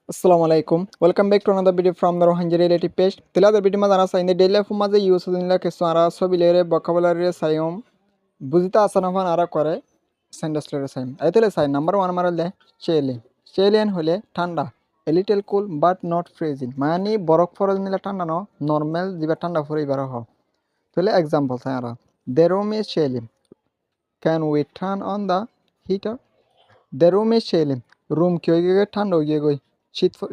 Assalamu alaikum. Welcome back to another video from the Rohanjari related page. The other video mazana sa in the daily life maze use nila kesara sobilere vocabulary sayom buzita asanafan ara kore sentence lere sayom. Aitele say number 1 marale chilling. Chilling hole thanda. A little cool but not freezing. Mani borok forol nila thanda no normal diba thanda fori bara ho. Tole example say ara. The room is chilling. Can we turn on the heater? The room is chilling. Room কি হয়ে গিয়ে ঠান্ডা হয়ে গিয়ে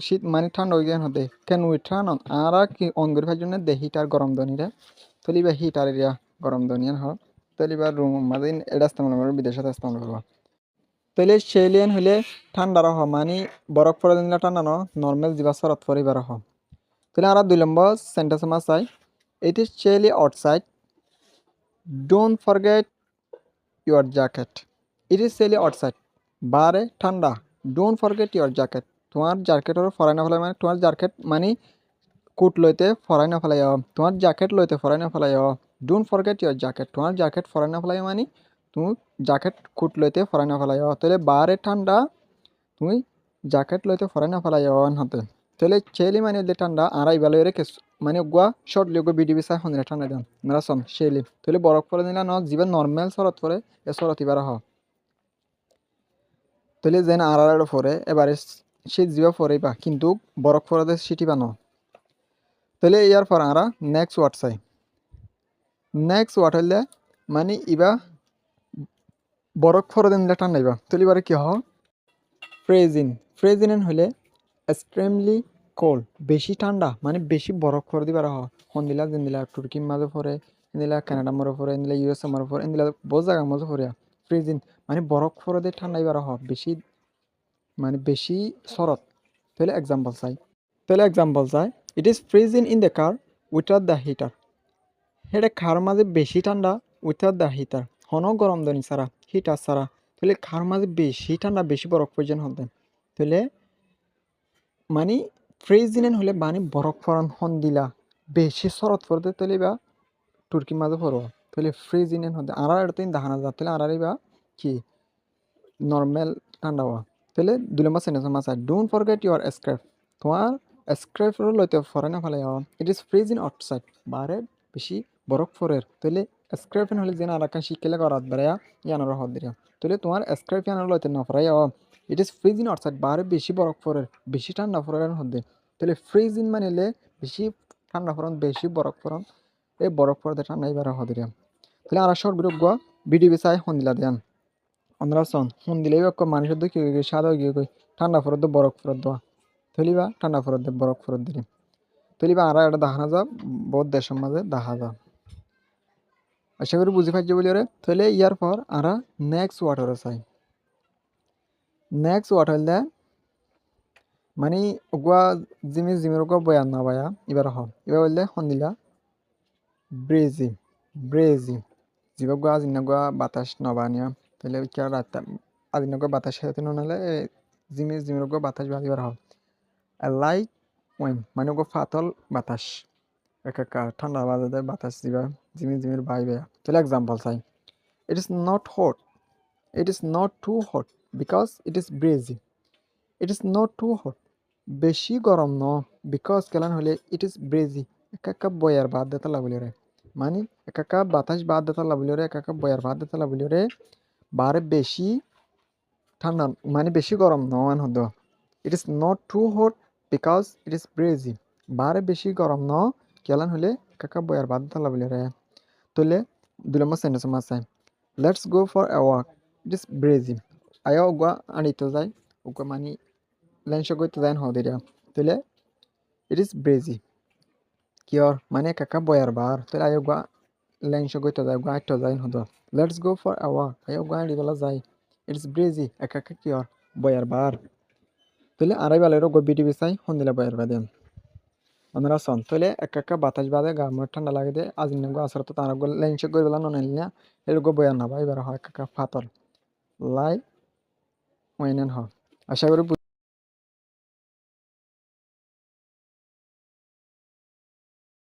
শীত মানে ঠান্ডা হয়ে গিয়ে হতে ক্যান উই টার্ন অন আরা কি অন করে ফেলার জন্য দে হিটার গরম দনিরে তলিবা হিটার এরিয়া গরম দনিয়ান হ তলিবা রুম মাঝে এটা ইস্তেমাল করবো বিদেশে ইস্তেমাল করবো তলে শেলিয়ান হলে ঠান্ডা রহ মানে বরফ পড়ে দিলে ঠান্ডা ন নর্মাল জিবা সরত পরিবার রহ তাহলে আমরা 2 নম্বর সেন্টেন্স মা চাই it is chilly outside don't forget your jacket it is chilly outside বারে ঠান্ডা ডোন্ট ফরগেট ইউর জ্যাকেট তোমার জ্যাকেটের ফরাই না ফেলাই মানে তোমার জ্যাকেট মানে কোট লইতে ফরাই না ফেলাই তোমার জ্যাকেট লইতে ফরাই না ফেলাই ডোন্ট ফরগেট ইউর জ্যাকেট তোমার জ্যাকেট ফরাই না ফেলাই মানে তুমি জ্যাকেট কোট লইতে ফরাই না ফেলাই তাহলে বারে ঠান্ডা তুমি জ্যাকেট লইতে ফরাই না ফেলাই হাতে তাহলে চেলি মানে হলে ঠান্ডা আড়াই বেলা এর কেস মানে গুয়া শর্ট লিগো বিডি বিসাই হন্দিরা ঠান্ডা দেন নারাসম চেলি তাহলে বরফ পরে দিলা ন জীবন নর্মাল শরৎ পরে এ শরৎ ইবার হ তাহলে যেন আড়াড়ে পরে এবারে শীত জিবা পরেইবা কিন্তু বরফ পরে সিটিবা ন তাহলে ইয়ার পর আমরা নেক্সট ওয়ার্ড চাই নেক্সট ওয়ার্ড হলে মানে ইবা বরফ পরে দিলে ঠান্ডাইবা তাহলে এবারে কি হ ফ্রেজিন ফ্রেজিন হলে এক্সট্রিমলি কোল্ড বেশি ঠান্ডা মানে বেশি বরফ পরে দিবার হ হন্দিলা দিলা তুর্কির মাঝে পরে দিলা কানাডা মরে পরে দিলা ইউএসএ মরে পরে দিলা বহু জায়গার মাঝে পরে ফ্রিজিন মানে বরফ পরে দিয়ে ঠান্ডাইবার হ বেশি মানে বেশি শরৎ তাহলে এক্সাম্পল চাই it is freezing in the car without the heater এটা খার মাঝে বেশি ঠান্ডা উইথাউট দ্য হিটার হন গরম দনি ছাড়া হিটার ছাড়া তাহলে খার মাঝে বেশি ঠান্ডা বেশি বরফ প্রয়োজন হতেন তাহলে মানে ফ্রিজিং হলে মানে বরফ ফরান হন দিলা বেশি শরৎ পড়তে তাহলে বা তুর্কি মাঝে পড়ব তাহলে ফ্রিজিং হতে আর এটা দেখানো যা তাহলে আর বা কি নর্মাল ঠান্ডা হওয়া তাহলে 2 নম্বর সেন্টেন্স মাসা ডোন্ট ফরগেট ইউর স্ক্রাফ তোমার স্ক্রাফ লইতে ফরে না ফেলাই ইট ইজ ফ্রিজিং আউটসাইড বারে বেশি বরফ ফরের তাহলে স্ক্রাফ হলে যেন আর কান শিখলে করাত বেড়া ইয়ানোর হদ দিয়া তাহলে তোমার স্ক্রাফ ইয়ানোর লইতে না ফরাই ইট ইজ ফ্রিজিং আউটসাইড বারে বেশি বরফ ফরের বেশি ঠান্ডা ফরের হদে তাহলে ফ্রিজিং মানে হলে বেশি ঠান্ডা ফরন বেশি বরফ ফরন এই বরফ ফরতে ঠান্ডা এবার হদিয়া তাহলে আর সর বিরোগ্য বিডি বিসাই হন্দিলা দেন আমরা সন হুন দিলেই অক্ক মানুষের তো কি সাদা গিয়ে কই ঠান্ডা ফরত বরফ ফরত দেওয়া থলিবা ঠান্ডা ফরত দে বরফ ফরত দিলে থলিবা আর এটা দেখানো যা বহুত দেশের মাঝে দেখা যা আশা করি বুঝি পাইছে বলি রে থলে ইয়ার পর আর নেক্সট ওয়াটার চাই নেক্সট ওয়াটার হলে মানে ওগুয়া জিমের ওগুয়া বয়ান না বায়া এবার এবার বললে হন্দিলা ব্রেজি ব্রেজি জিবা গুয়া জিন্না বাতাস নবানিয়া তাহলে কি রাত আদিনগর বাতাস খেতে নহলে জিমের বাতাস বাড়িবার হল লাইট ওয়েন মানে ফাতল বাতাস একা ঠান্ডা বাজাতে বাতাস দিবা জিমের বাই বেয়া তাহলে এক্সাম্পল চাই it is not hot it is not too hot because it is breezy it is not too hot বেশি গরম ন বিকজ কেলান হলে ইট ইজ ব্রেজি একা বয়ার বাদ দেতা লাগলে রে মানে একা বাতাস বাদ দেতা লাগলে রে একা বয়ার বাদ দেতা লাগলে রে বারে বেশি ঠান্ডা মানে বেশি গরম নন হদ it is not too hot because it is breezy বারে বেশি গরম ন কেলান হলে কাকা বয়ার বাদ তালা বলে রে তোলে 2 নম্বর সেন্টেন্স মাসে let's go for a walk it is breezy আয়া ওগুয়া আনিতে যায় ওগুয়া মানে লেন্স গইতে যায় হদিরা তোলে ইট ইজ ব্রেজি কিয়র মানে কাকা বয়ার বার তোলে আয়া ওগুয়া লেন্স গইতে যায় ওগুয়া আইতে যায় হদ let's go for a walk আয়া ওগুয়া আনিবেলা যায় ইটস ব্রেজি একা কি আর বয়ার বার তাহলে আড়াই বেলার বিটি বিছাই হন্দিলা বয়ার বাদে আমরা সন তাহলে একা বাতাস বাদে গা আমার ঠান্ডা লাগে দে আজ নিগো আসর তো তার লেন্স করে বেলা নন না এরকম বয়ার না ভাই এবার হয় একা ফাতল লাই ওয়েনেন হ আশা করি